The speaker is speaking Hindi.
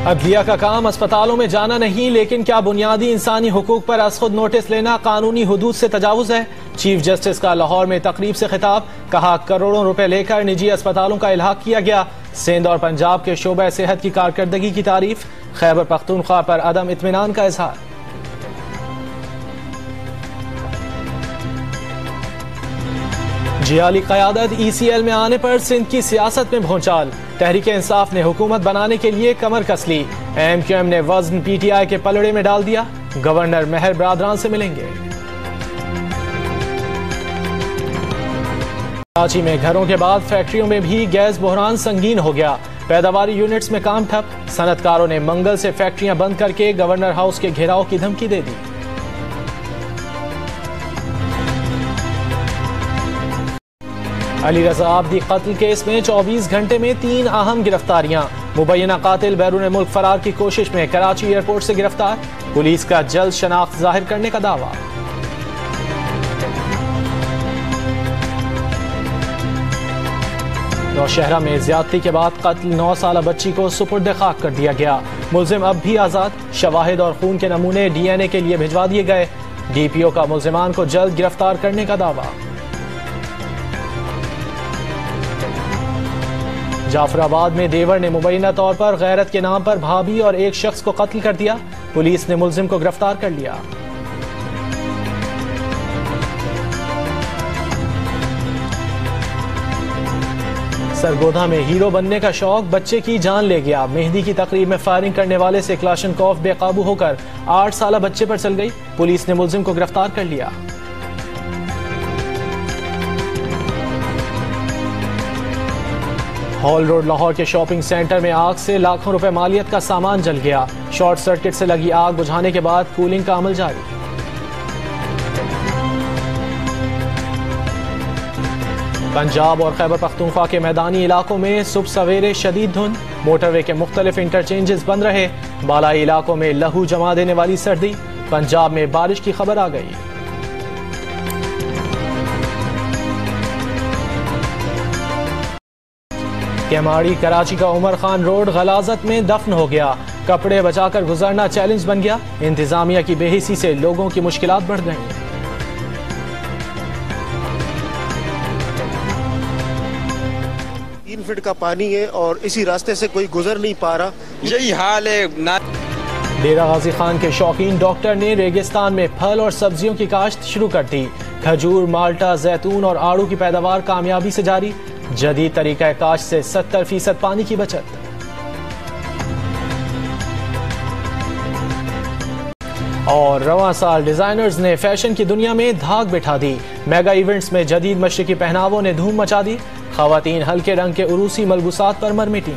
अदलिया का काम अस्पतालों में जाना नहीं, लेकिन क्या बुनियादी इंसानी हुकूक पर अज खुद नोटिस लेना कानूनी हुदूद से तजावुज है? चीफ जस्टिस का लाहौर में तकरीब से खिताब, कहा करोड़ों रुपए लेकर निजी अस्पतालों का इल्हाक किया गया। सिंध और पंजाब के शोबे सेहत की कारकर्दगी की तारीफ, खैबर पख्तूनख्वा पर अदम इत्मीनान का इजहार। जियाली क़यादत ECL में आने पर सिंध की सियासत में भौचाल, तहरीक इंसाफ ने हुकूमत बनाने के लिए कमर कस ली। MQM ने वज़न PTI के पलड़े में डाल दिया, गवर्नर मेहर बरादरान से मिलेंगे। कराची में घरों के बाद फैक्ट्रियों में भी गैस बहरान संगीन हो गया, पैदावारी यूनिट्स में काम ठप। सनतकारों ने मंगल से फैक्ट्रियां बंद करके गवर्नर हाउस के घेराव की धमकी दे दी। अली रजा आबदी कत्ल केस में 24 घंटे में 3 अहम गिरफ्तारियां, मुबैना कातिल बैरून मुल्क फरार की कोशिश में कराची एयरपोर्ट से गिरफ्तार, पुलिस का जल्द शनाख्त जाहिर करने का दावा। नौशहरा में ज्यादती के बाद कत्ल 9 साला बच्ची को सुपुर्द खाक कर दिया गया, मुल्जिम अब भी आजाद, शवाहिद और खून के नमूने DNA के लिए भिजवा दिए गए। DPO का मुल्जिमान को जल्द गिरफ्तार करने का दावा। जाफराबाद में देवर ने मुबैना तौर पर गैरत के नाम पर भाभी और एक शख्स को कत्ल कर दिया, पुलिस ने मुल्जिम को गिरफ्तार कर लिया। सरगोधा में हीरो बनने का शौक बच्चे की जान ले गया, मेहंदी की तकरीब में फायरिंग करने वाले से क्लाशनकोफ बेकाबू होकर 8 साला बच्चे पर चल गई, पुलिस ने मुल्जिम को गिरफ्तार कर लिया। हॉल रोड लाहौर के शॉपिंग सेंटर में आग से लाखों रुपए मालियत का सामान जल गया, शॉर्ट सर्किट से लगी आग बुझाने के बाद कूलिंग का अमल जारी। पंजाब और खैबर पख्तूनख्वा के मैदानी इलाकों में सुबह सवेरे शदीद धुंध, मोटरवे के मुख्तलिफ इंटरचेंजेस बंद रहे, बालाई इलाकों में लहू जमा देने वाली सर्दी, पंजाब में बारिश की खबर आ गई। केमाड़ी कराची का उमर खान रोड गलाजत में दफन हो गया, कपड़े बचाकर गुजरना चैलेंज बन गया, इंतजामिया की बेहिसी से लोगों की मुश्किलात बढ़ गई। 3 फीट का पानी है और इसी रास्ते से कोई गुजर नहीं पा रहा, यही हाल है। डेरा गाजी खान के शौकीन डॉक्टर ने रेगिस्तान में फल और सब्जियों की काश्त शुरू कर दी, खजूर, माल्टा, जैतून और आड़ू की पैदावार कामयाबी से जारी, जदीद तरीका काश्त से 70% पानी की बचत। और रवां साल डिजाइनर्स ने फैशन की दुनिया में धाक बिठा दी, मेगा इवेंट्स में जदीद मशरकी पहनावों ने धूम मचा दी, खवातीन हल्के रंग के उरूसी मलबूसात पर मर मिटी।